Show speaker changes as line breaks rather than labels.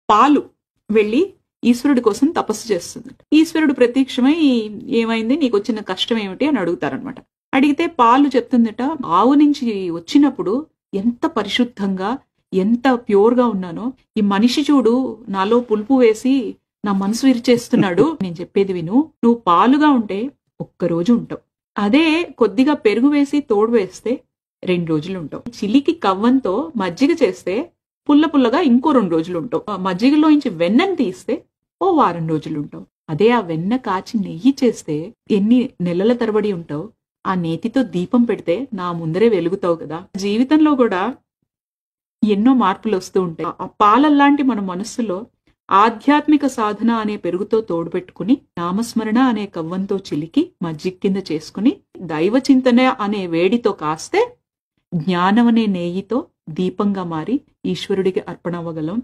పాలు వెళ్లి ఈశ్వరుడి కోసం తపస్సు చేస్తుంది. ఈశ్వరుడు ప్రత్యక్షమై ఏమైంది, నీకు వచ్చిన కష్టం ఏమిటి అని అడుగుతారనమాట. అడిగితే పాలు చెప్తుందట, ఆవు నుంచి వచ్చినప్పుడు ఎంత పరిశుద్ధంగా ఎంత ప్యూర్ గా ఉన్నానో, ఈ మనిషి చూడు నాలో పులుపు వేసి నా మనసు విరిచేస్తున్నాడు. నేను చెప్పేది విను, నువ్వు పాలుగా ఉంటే ఒక్కరోజు ఉంటావు, అదే కొద్దిగా పెరుగు వేసి తోడు వేస్తే 2 రోజులు ఉంటావు, చిలికి కవ్వంతో మజ్జిగ చేస్తే పుల్ల పుల్లగా ఇంకో 2 రోజులు ఉంటావు, మజ్జిగలోంచి వెన్నను తీస్తే ఓ వారం రోజులు ఉంటావు, అదే ఆ వెన్న కాచి నెయ్యి చేస్తే ఎన్ని నెలల తరబడి ఉంటావు, ఆ నేతితో దీపం పెడితే నా ముందరే వెలుగుతావు కదా. జీవితంలో కూడా ఎన్నో మార్పులు వస్తూ ఉంటాయి. ఆ పాలల్లాంటి మన మనస్సులో ఆధ్యాత్మిక సాధన అనే పెరుగుతో తోడుపెట్టుకుని, నామస్మరణ అనే కవ్వంతో చిలికి మజ్జిగ కింద చేసుకుని, దైవ చింతన అనే వేడితో కాస్తే జ్ఞానం అనే నెయ్యితో దీపంగా మారి ఈశ్వరుడికి అర్పణ అవ్వగలం.